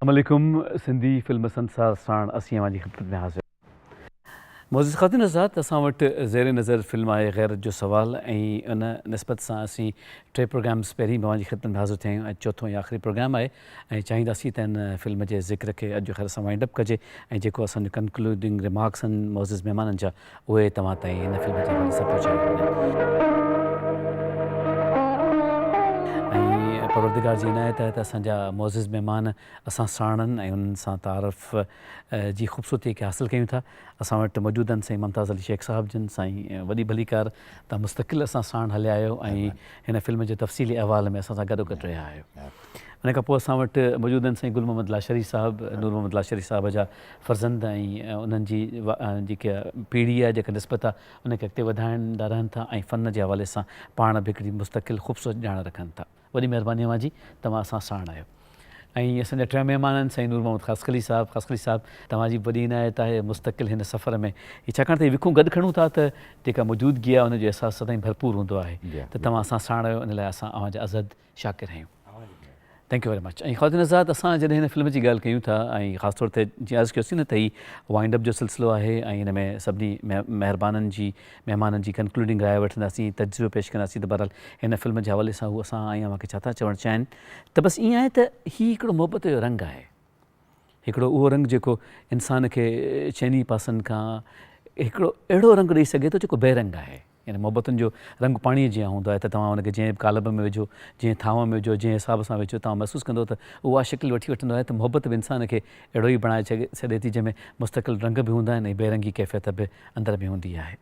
अस्सलामुअलैकुम सिंधी फिल्म संसार साण असीं अवां जी ख़िदमत में हाज़िर मोज़िज़ ख़ातिन हज़रात असां वटि ज़ेर नज़र फिल्म आहे ग़ैरत जो सवाल ऐं उन निस्बत सां असीं 3 प्रोग्राम्स पहिरीं अवां जी ख़िदमत में हाज़िर थिया आहियूं ऐं चोथों ऐं आख़िरी प्रोग्राम आहे ऐं चाहींदासीं त हिन फिल्म जे ज़िक्र खे अॼु ख़ैर सां वाइंड अप कजे ऐं जेको असांजो कंक्लूडिंग रिमार्क्स आहिनि मोज़िज़ महिमाननि जा उहे तव्हां ताईं हिन फिल्म जे हवाले सां पहुचाया वञनि परवरदिगार जी इनायत आहे त असांजा मोज़िज़ महिमान असां साणनि ऐं उन्हनि सां तारफ़ जी ख़ूबसूरती खे हासिलु कयूं था। असां वटि मौजूदु आहिनि साईं मुमताज़ अली शेख साहिब जिन साईं वॾी भलीकार तव्हां मुस्तक़िल असां साण हलिया आहियो ऐं हिन फिल्म जे तफ़सीली अहवाल में असां सां गॾोगॾु रहिया आहियो। उन खां पोइ असां वटि मौजूदु आहिनि साईं गुल मोहम्मद लाशरी साहिबु नूर मोहम्मद लाशरी साहिब जा फ़र्ज़ंद ऐं उन्हनि जी जेका पीढ़ी आहे जेका निस्बत आहे उनखे अॻिते वधाईंदा रहनि था ऐं फ़न जे हवाले सां पाण बि हिकिड़ी मुस्तक़िल ख़ूबसूरत ॼाण रखनि था। वॾी महिरबानी अवां जी तव्हां असां साण आहियो। ऐं असांजा 3 महिमान आहिनि साईं नूर मोहम्मद ख़ासकली साहिबु तव्हांजी वॾी इनायत आहे मुस्तक़िल हिन सफ़र में छाकाणि त विखूं गॾु खणूं था त जेका मौजूदगी आहे उनजो अहसासु सदाईं भरपूर हूंदो आहे त तव्हां असां साण आहियो इन लाइ असां अवांजा अज़द शाकिर आहियूं। Thank U very much. ऐं ख़ातिन हज़रात असां जॾहिं हिन फिल्म जी ॻाल्हि कयूं था ऐं ख़ासि तौर ते जीअं अर्ज़ु कयोसीं न त हीउ वाइंड अप जो सिलसिलो आहे ऐं हिन में सभिनी महिमाननि जी कंक्लूडिंग राय वठंदासीं तजुर्बो पेश कंदासीं त बहरहाल हिन फिल्म जे हवाले सां हू असां ऐं अव्हांखे छा था चवणु चाहिनि त बसि ईअं आहे त हीउ हिकिड़ो मुहबत जो रंग आहे हिकिड़ो उहो रंग जेको इंसान खे चइनी पासनि खां हिकिड़ो अहिड़ो रंग ॾेई सघे थो जेको बेरंग आहे। यानी मुहबतुनि जो रंग पाणीअ जीअं हूंदो आहे त तव्हां हुनखे जंहिं कालब में विझो जंहिं थांव में विझो जंहिं हिसाब सां विझो तव्हां महसूसु कंदो त उहा शिकिल वठी वठंदो आहे त मुहबत बि इंसान खे अहिड़ो ई बणाए छॾे थी जंहिंमें मुस्तक़िल रंग बि हूंदा आहिनि ऐं बेरंगी कैफ़ियत बि अंदरि में हूंदी आहे।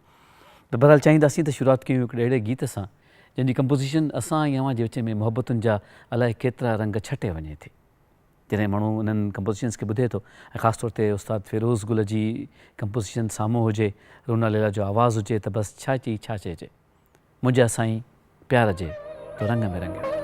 त बहरहाल चाहींदासीं त शुरूआति कयूं हिकिड़े अहिड़े गीत सां जंहिंजी कंपोज़िशन असां ऐं अव्हां जे विच में मुहबतुनि जा अलाए केतिरा रंग छटे वञे थी। जॾहिं माण्हू उन्हनि कंपोज़िशन्स खे ॿुधे थो ऐं ख़ासि तौर ते उस्ताद फ़िरोज़ गुल जी कंपोज़िशन साम्हूं हुजे रूना लैला जो आवाज़ु हुजे त बसि छा चइजे मुंहिंजा साईं प्यार जे तो रंग में रंगियो।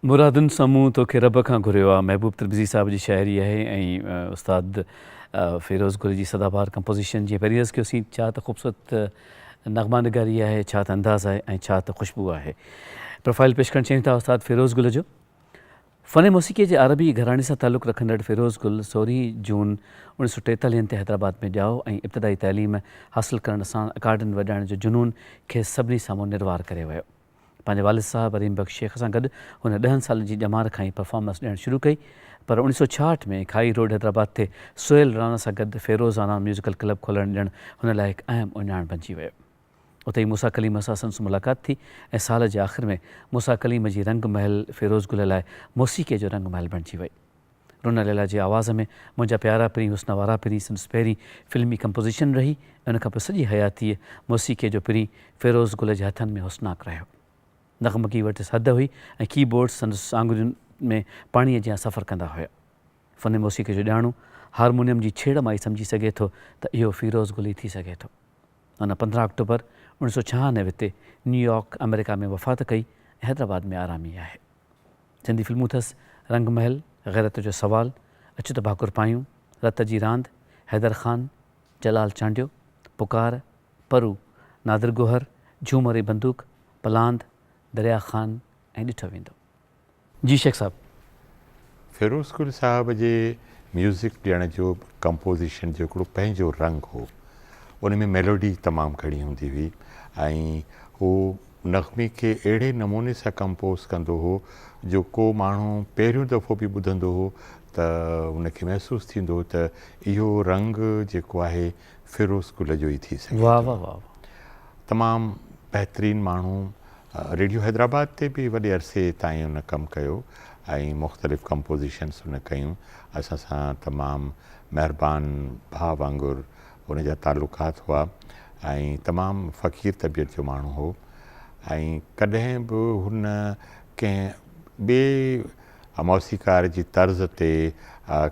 मुरादुनि साम्हूं तोखे रब खां घुरियो आहे महबूब तिरमिज़ी साहिब जी शाइरी आहे ऐं उस्ताद फ़िरोज़ गुल जी सदाबहार कंपोज़िशन जीअं पहिरीं अर्ज़ु कयोसीं छा त ख़ूबसूरत नग़मा निगारी आहे, छा त अंदाज़ आहे ऐं छा त ख़ुशबू आहे। प्रोफाइल पेश करणु चाहियूं था उस्ताद फ़िरोज़ गुल जो। फ़न मौसीक़ीअ जे अरबी घराणे सां तालुक़ु रखंदड़ फ़िरोज़ गुल 16 जून 1943 ते हैदराबाद में ॼाओ ऐं इब्तिदाई तइलीम हासिलु करण सां अकाडन वॼाइण जो जुनून खे सभिनी साम्हूं निर्वार करे वियो। पंहिंजे वालिद साहिब अरीम बख़्श शेख सां गॾु हुन 10 सालनि जी ॼमार खां ई परफॉर्मेंस ॾियणु शुरू कई, पर 1966 में खाई रोड हैदराबाद ते सोहेल राणा सां गॾु फ़िरोज़ाना म्यूज़िकल क्लब खोलणु ॾियणु हुन लाइ हिकु अहम उञाण बणिजी वियो। उते ई मूसा कलीम सां संदसि मुलाक़ात थी ऐं साल जे आख़िर में मूसा कलीम जी रंग महल फ़िरोज़ गुल लाइ मौसीक़ीअ जो रंग महल बणिजी वई। रुन लैला जी आवाज़ में मुंहिंजा प्यारा पिरी हुस्न वारा पिरी संदसि पहिरीं फ़िल्मी कंपोज़िशन रही ऐं उन खां पोइ सॼी हयातीअ मौसीक़ीअ जो पिरी फ़िरोज़ गुल जे हथनि में हुस्नाक रहियो। नग़मगी वटि हद हुई ऐं कीबोर्ड्स संदसि आङुरियुनि में पाणीअ जियां सफ़र कंदा हुआ। फ़न मौसीक़ीअ जो ॼाणू हारमोनियम जी छेड़ मां ई सम्झी सघे थो त इहो फ़िरोज़ गुल ई थी सघे थो। हुन 15 अक्टूबर 1996 ते न्यूयॉर्क अमेरिका में वफ़ात कई ऐं हैदराबाद में आरामी आहे। सिंधी फिल्मूं अथसि रंग महल, ग़ैरत जो सवाल, अचु त भाकुर पायूं, रत जी रांदि, हैदर ख़ान, जलाल चांडियो, पुकार, परू, नादिर गोहर, झूमर ऐं बंदूक, पलांद, दरिया ख़ान ऐं ॾिठो वेंदो। जी शेख साहब। फ़िरोज़ गुल साहब जे म्यूज़िक ॾियण जो कंपोज़िशन जो हिकिड़ो पंहिंजो रंग हो। उन में मेलोडी तमामु घणी हूंदी हुई ऐं हू नग़्मे खे अहिड़े नमूने सां कंपोज़ कंदो हो जो को माण्हू पहिरियों दफ़ो बि ॿुधंदो हो त उनखे महसूसु थींदो त इहो रंग जेको आहे फ़िरोज़ गुल जो ई थी सघे। वाह वाह वाह। तमामु बहितरीनु माण्हू रेडियो हैदराबाद ते बि वॾे अरसे ताईं उन कमु कयो ऐं मुख़्तलिफ़ कंपोज़िशन्स उन कयूं। असां सां तमामु महिरबान भाउ वांगुरु उन जा तालुकात हुआ ऐं तमामु फ़क़ीर तबियत जो माण्हू हो ऐं कॾहिं बि हुन कंहिं ॿिए मौसीक़ार जी तर्ज़ ते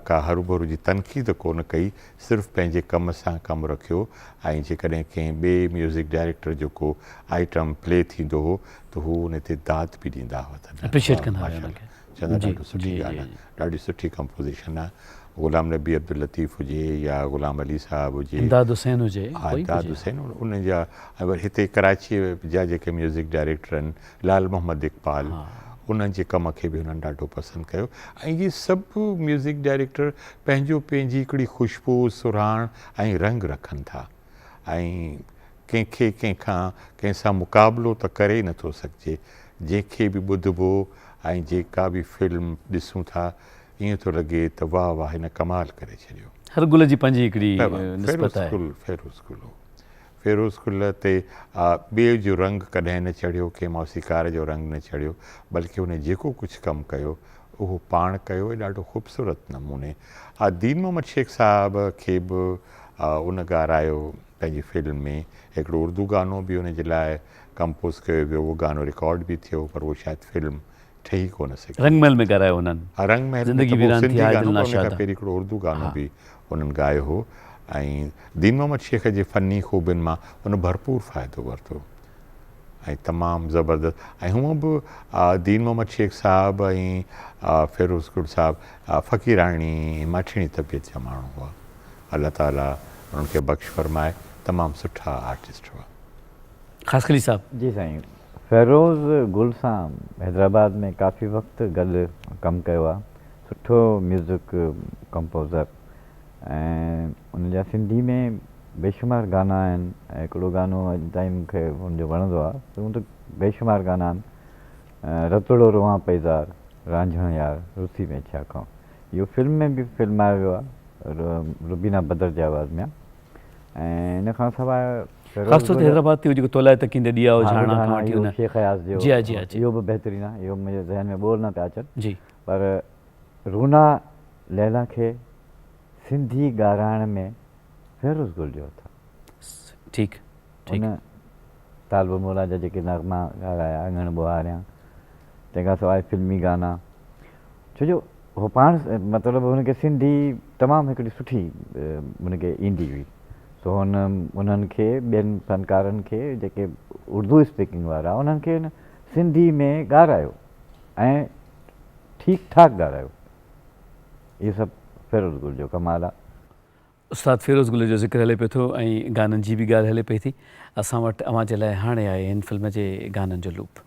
का हरूभरू जी तनक़ीद कोन कई, सिर्फ़ु पंहिंजे कम सां कमु रखियो ऐं जेकॾहिं कंहिं ॿिए म्यूज़िक डायरेक्टर जो को आइटम प्ले थींदो हो त हू उन ते दाद बि ॾींदा हुआ त एप्रिशिएट कंदा हुआ। चवंदा ॾाढो सुठी ॻाल्हि आहे, ॾाढी सुठी कंपोज़िशन आहे। ग़ुलाम नबी अब्दुल लतीफ़ हुजे या ग़ुलाम अली साहब हुजे, इमदाद हुसैन हुजे, इमदाद हुसैन, उन जा हिते कराचीअ जा जेके म्यूज़िक डायरेक्टर आहिनि, लाल मोहम्मद इक़बाल, उन्हनि जे कम खे बि उन्हनि ॾाढो पसंदि कयो ऐं इहे सभु म्यूज़िक डायरेक्टर पंहिंजी हिकिड़ी ख़ुशबू, सुराण ऐं रंग रखनि था ऐं कंहिंखे कंहिंसां मुक़ाबिलो त करे ई नथो सघिजे। जंहिंखे बि ॿुधिबो ऐं जेका बि फिल्म ॾिसूं था ईअं थो लॻे त वाह वाह हिन कमाल करे छॾियो। हर गुल जी पंहिंजी हिकिड़ी निस्बत आहे। फ़िरोज़ गुल ते ॿिए जो रंग कॾहिं न चढ़ियो, कंहिं मौसीक़ार जो रंग न चढ़ियो, बल्कि हुन जेको कुझु कमु कयो उहो पाण कयो ॾाढो ख़ूबसूरत नमूने। दीन मोहम्मद शेख साहब खे बि उन ॻारायो पंहिंजी फिल्म में। हिकिड़ो उर्दू गानो बि उन जे लाइ कंपोज़ कयो वियो, उहो गानो रिकॉर्ड बि थियो पर उहो शायदि फिल्म ठही कोन सघी। रंगमहल में ॻारायो हुननि। रंगमहल ज़िंदगी वीरान थी आहे, दिल नाशाद। उन खां पहिरीं हिकिड़ो उर्दू गानो बि उन्हनि ॻायो हो ऐं दीन मोहम्मद शेख जे फ़नी ख़ूबियुनि मां उन भरपूर फ़ाइदो वरितो ऐं तमामु ज़बरदस्त। ऐं हूअं बि दीन मोहम्मद शेख साहब ऐं फ़िरोज़ गुल साहब फ़क़ीराणी मठिणी तबियत जा माण्हू हुआ। अलाह ताला उन्हनि खे बख़्श फरमाए, तमामु सुठा आर्टिस्ट हुआ। ख़ासि खली साहब। जी साईं, फ़िरोज़ गुल सां हैदराबाद में काफ़ी वक़्तु गॾु कमु कयो आहे। सुठो म्यूज़िक कंपोज़र ऐं उनजा सिंधी में बेशुमार गाना आहिनि ऐं हिकिड़ो गानो अॼु ताईं मूंखे हुनजो वणंदो आहे, हूअं त बेशुमार गाना आहिनि। रतड़ो रोआं पैज़ार, रांझण यार, रुसी में छा खां, इहो फिल्म में बि फिल्मायो वियो आहे रुबीना बदर जे आवाज़ में। ऐं इन खां सवाइ ख़ासि तौर ते हैदराबाद ते जेको तोलाए तकींदे ॾिया हुजाणा खां वठी हुन शेख अयाज़ जो, इहो बि बहितरीनु आहे। इहो मुंहिंजे ज़हन में ॿोल न पिया अचनि जी। पर रूना लैला खे सिंधी ॻाल्हाइण में फ़िरोज़ गुल जो अथव। ठीकु। हुन तालबो मोला जा जेके नग़मा ॻाल्हाया, अङण ॿुहारियां, तंहिंखां सवाइ फिल्मी गाना, छो जो उहो पाण मतिलबु हुनखे सिंधी तमामु हिकिड़ी सुठी हुनखे ईंदी हुई। सो उन्हनि खे ॿियनि फ़नकारनि खे जेके उर्दू स्पीकिंग वारा, उन्हनि खे सिंधी में ॻाल्हायो ऐं ठीकु ठाक ॻाल्हायो। इहे सभु फिरोज़ गुल जो कमाल आहे। उस्ताद फिरोज़ गुल जो ज़िक्र हले पियो थो ऐं गाननि जी बि ॻाल्हि हले पई थी। असां वटि अव्हां जे लाइ हाणे आहे हिन फिल्म जे गाननि जो लूप।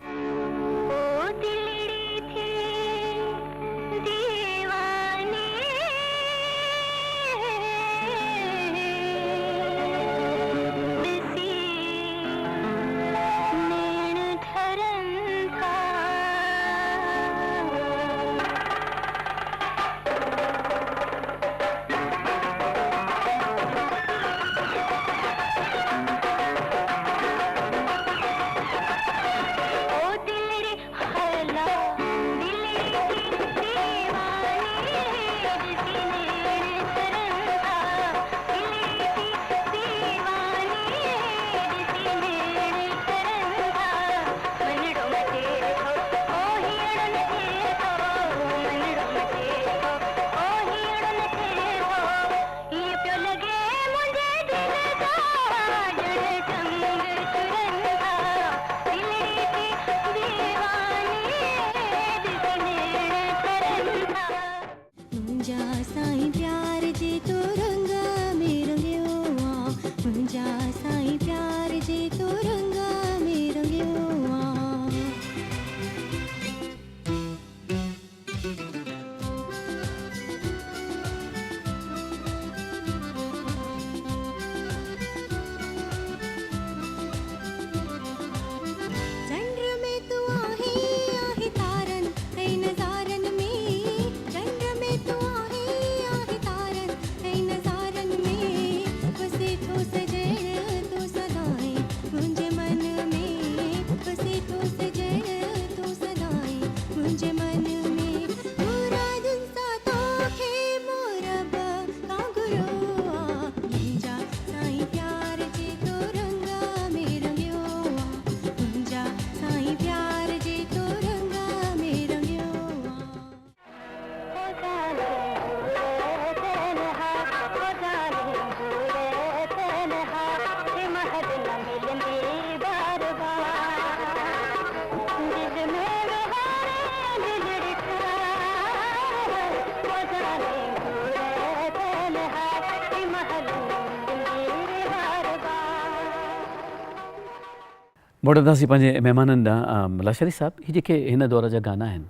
मोड़ंदासीं पंहिंजे महिमाननि ॾांहुं। लाशारी साहिबु, ही जेके हिन दौर जा गाना आहिनि,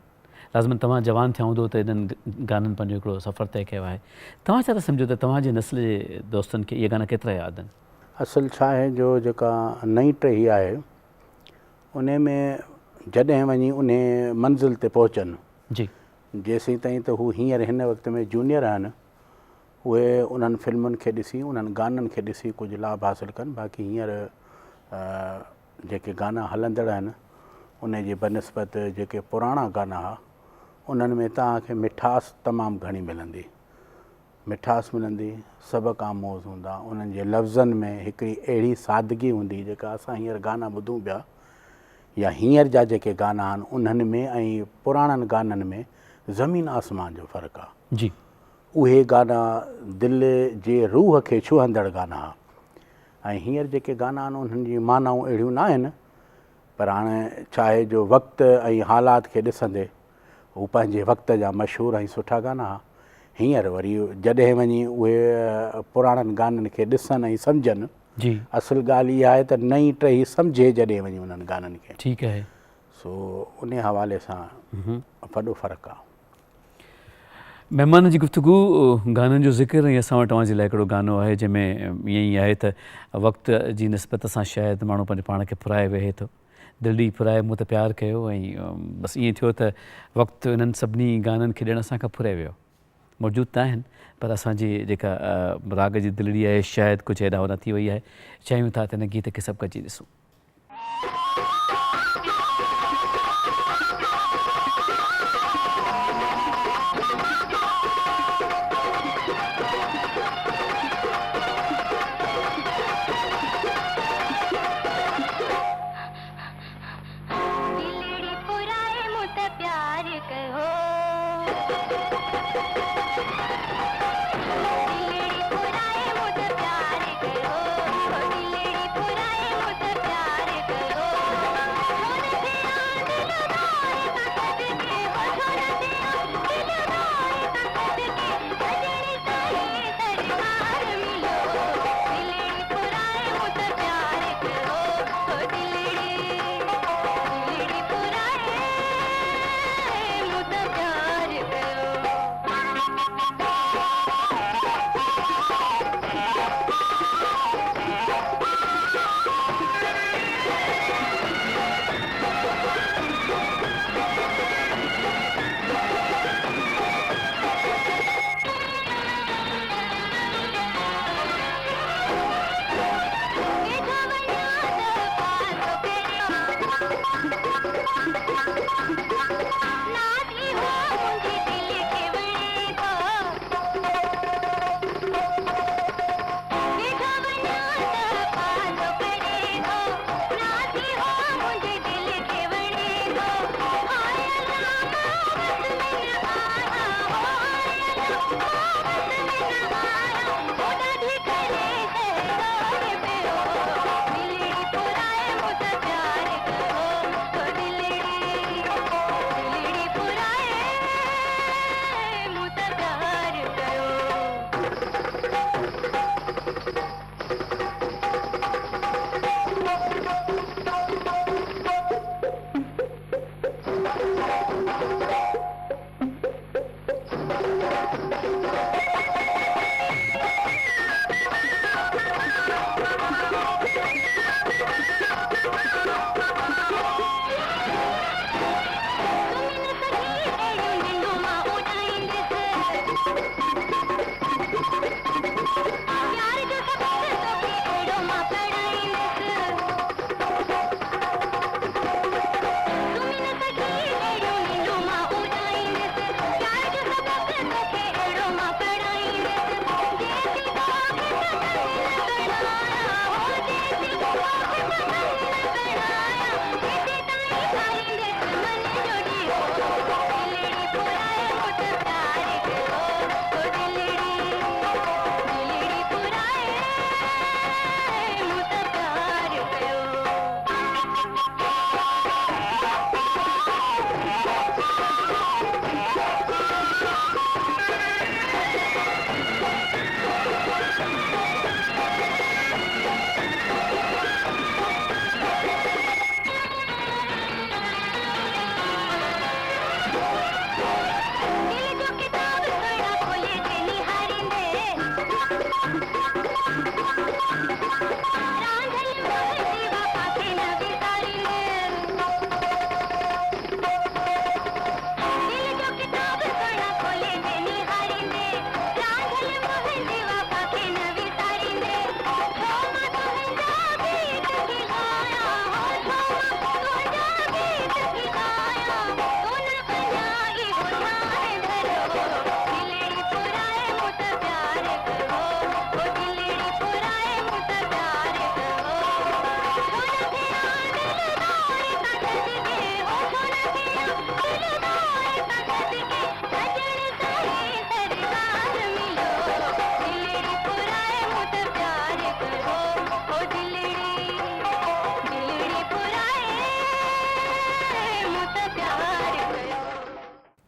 लाज़िमन तव्हां जवान थिया हूंदो त इन्हनि गाननि पंहिंजो हिकिड़ो सफ़र तय कयो आहे। तव्हां छा था सम्झो त तव्हांजे नस्ल जे दोस्तनि खे इहे गाना केतिरा यादि आहिनि? असल छा आहे जो जेका नई टही आहे उन में जॾहिं वञी उन मंज़िल ते पहुचनि जी, जेसीं ताईं त हू हींअर हिन वक़्त में जूनियर आहिनि, उहे उन्हनि फिल्मुनि खे ॾिसी उन्हनि गाननि खे ॾिसी कुझु लाभ हासिलु कनि। बाक़ी हींअर जेके गाना हलंदड़ आहिनि उन जे बनस्बत जेके पुराणा गाना हुआ उन्हनि में तव्हांखे मिठास तमामु घणी मिलंदी, मिठास मिलंदी, सबक़ आमोज़ हूंदा। उन्हनि जे लफ़्ज़नि में हिकिड़ी अहिड़ी सादगी हूंदी जेका असां हींअर गाना ॿुधूं पिया या हींअर जा जेके गाना आहिनि उन्हनि में ऐं पुराणनि गाननि में ज़मीन आसमान जो फ़र्क़ु आहे। जी, उहे गाना दिलि जे रूह खे छुहंदड़ गाना हुआ ऐं हींअर जेके गाना आहिनि उन्हनि जी मानाऊं अहिड़ियूं न आहिनि। पर हाणे छा आहे जो वक़्तु ऐं हालात खे ॾिसंदे हू पंहिंजे वक़्त जा मशहूरु ऐं सुठा गाना हुआ। हींअर वरी जॾहिं वञी उहे पुराणनि गाननि खे ॾिसनि ऐं सम्झनि, जी, असुल ॻाल्हि इहा आहे त नई टही सम्झे जॾहिं वञी उन्हनि गाननि खे। ठीकु आहे। सो उन हवाले सां वॾो फ़र्क़ु आहे। महिमान जी गुफ़्तगू गाननि जो ज़िक्र ऐं असां वटि तव्हांजे लाइ हिकिड़ो गानो आहे जंहिंमें ईअं ई आहे त वक़्त जी निस्बत सां शायदि माण्हू पंहिंजे पाण खे फुराए वेहे थो। दिलि ॾी फुराए मूं त प्यारु कयो ऐं बसि ईअं थियो त वक़्तु इन्हनि सभिनी गाननि खे ॾियण असांखां फुराए वियो। मौजूदु त आहिनि पर असांजी जेका राग जी दिलड़ी आहे शायदि कुझु हेॾा होॾा थी वई आहे। चाहियूं था त हिन गीत खे सभु गॾिजी ॾिसूं। प्यार कयो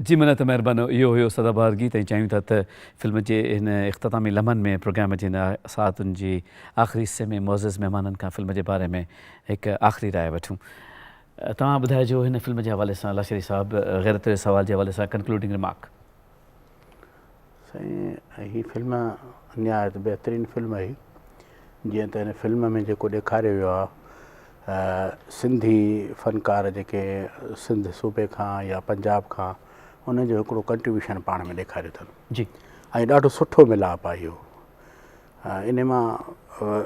जी मन त महिरबानी इहो हुयो सदाबहार गीत ऐं चाहियूं था त फिल्म जे हिन इख़्तितामी लम्हनि में प्रोग्राम जे हिन सातुनि जी आख़िरी हिसे में मुअज़्ज़िज़ महिमाननि खां फिल्म जे बारे में हिकु आख़िरी राय वठूं। तव्हां ॿुधाइजो हिन फिल्म जे हवाले सां लाशरी साहिबु ग़ैरत जे सवाल जे हवाले सां कंक्लूडिंग रिमार्क। साईं हीअ फिल्म निहायत बहितरीनु फिल्म हुई। जीअं त हिन फिल्म में जेको ॾेखारियो वियो आहे सिंधी फ़नकार जेके सिंध सूबे खां या पंजाब खां उनजो हिकिड़ो कंट्रीब्यूशन पाण में ॾेखारियो अथनि जी ऐं ॾाढो सुठो मिलाप आहे इहो। इन मां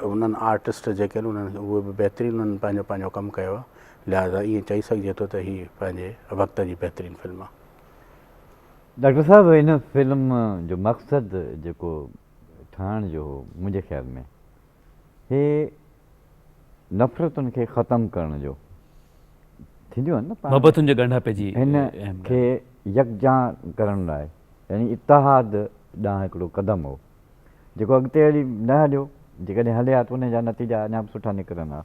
उन्हनि आर्टिस्ट जेके आहिनि उन्हनि उहे बि बहितरीनु उन्हनि पंहिंजो पंहिंजो कमु कयो आहे। लिहाज़ा ईअं चई सघिजे थो त हीअ पंहिंजे वक़्त जी बहितरीनु फिल्म आहे। डॉक्टर साहब हिन फिल्म जो मक़सदु जेको ठहण जो हो मुंहिंजे ख़्याल में हे नफ़रतुनि खे ख़तमु करण जो थींदियूं आहिनि न मोहबतुनि जे ॻंढापे जी हिन खे यकजां करण लाइ यानी इतिहाद ॾांहुं हिकिड़ो क़दम हो जेको अॻिते हली न हलियो। जेकॾहिं हले हा त उन जा नतीजा अञा बि सुठा निकिरंदा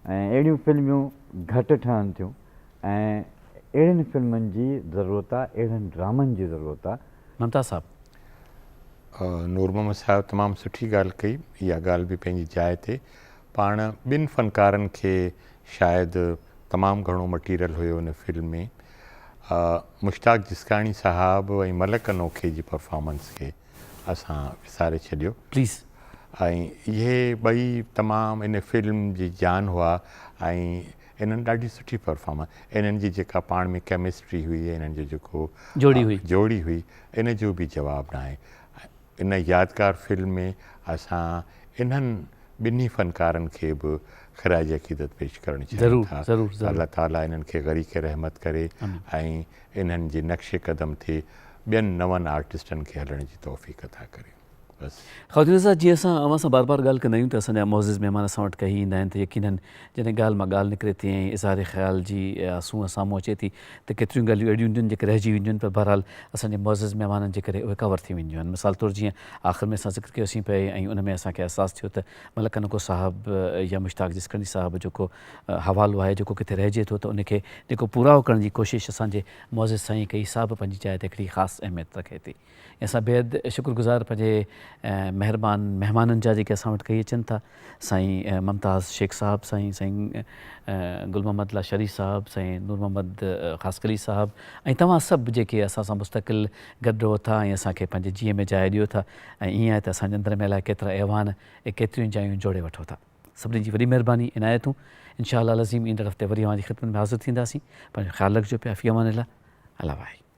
ऐं अहिड़ियूं फिल्मियूं घटि ठहनि थियूं ऐं अहिड़ियुनि फिल्मनि जी ज़रूरत आहे, अहिड़नि ड्रामनि जी ज़रूरत आहे। ममता साहब नूर मोहम्मद साहिबु तमामु सुठी ॻाल्हि कई। इहा ॻाल्हि बि पंहिंजी जाइ ते पाण ॿिनि फ़नकारनि खे शायदि तमामु घणो मटीरियल हुयो हिन फिल्म में। मुश्ताक जिस्काणी साहबु ऐं मलक अनोखे जी परफॉर्मेंस खे असां विसारे छॾियो प्लीज़। ऐं इहे ॿई तमामु इन फिल्म जी जान हुआ ऐं इन्हनि ॾाढी सुठी परफॉर्मेंस इन्हनि जी जेका पाण में केमिस्ट्री हुई इन्हनि जो जेको जोड़ी हुई इन जो बि जवाबु न आहे। इन यादगार फिल्म में असां इन्हनि ॿिन्ही फ़नकारनि खे बि ख़राज अक़ीदत पेश करणु ज़रूरु, चाहियूं था। ज़रूरु, ज़रूरु। अल्लाह ताला इन्हनि खे गरी खे रहमत करे ऐं इन्हनि जे नक्शे क़दम ते ॿियनि नवनि आर्टिस्टनि खे हलण जी तौफ़ीक़ अता करे। बसि ख़वातीन सां जीअं असां अव्हां सां बार बार ॻाल्हि कंदा आहियूं त असांजा मोज़िज़ महिमान असां वटि कही ईंदा आहिनि त यकीननि जॾहिं ॻाल्हि मां ॻाल्हि निकिरे थी ऐं इज़हार ख़्याल जी सूंहं साम्हूं अचे थी त केतिरियूं ॻाल्हियूं अहिड़ियूं हूंदियूं आहिनि जेके रहिजी वेंदियूं आहिनि, पर बहरहाल असांजे मोज़िज़ महिमाननि जे करे उहे कवर थी वेंदियूं आहिनि। मिसाल तौरु जीअं आख़िर में असां ज़िक्र कयोसीं पिए ऐं उन में असांखे अहसासु थियो त मलक नको साहब या मुश्ताक जिसकंडी साहब जेको हवालो आहे जेको किथे रहिजे थो त उनखे जेको पूराओ करण जी कोशिशि असांजे मोज़िज़ साईं कई साहब पंहिंजी जाइ ते हिकिड़ी ख़ासि अहमियत रखे थी। असां बेहद शुक्रगुज़ार पंहिंजे महिमाननि जा जेके असां वटि कई अचनि था, साईं मुमताज़ शेख साहब, साईं गुल मोहम्मद लाशरी साहब, साईं नूर मोहम्मद ख़ासकली साहब ऐं तव्हां सभु जेके असां सां मुस्तक़िल गॾु रहो था ऐं असांखे पंहिंजे जीअं में जाइ ॾियो था। ऐं ईअं आहे त असांजे अंदर में अलाए केतिरा अहवान ऐं केतिरियूं जायूं जोड़े वठो था। सभिनी जी वॾी महिरबानी, इनायतूं। इंशा अल्लाह लज़ीम ईंदड़ हफ़्ते वरी अव्हांजी ख़िदमत में हाज़िर थींदासीं। पंहिंजो ख़्यालु रखिजो पिया। फ़ी अमान अल्लाह। अल्लाह वाहे।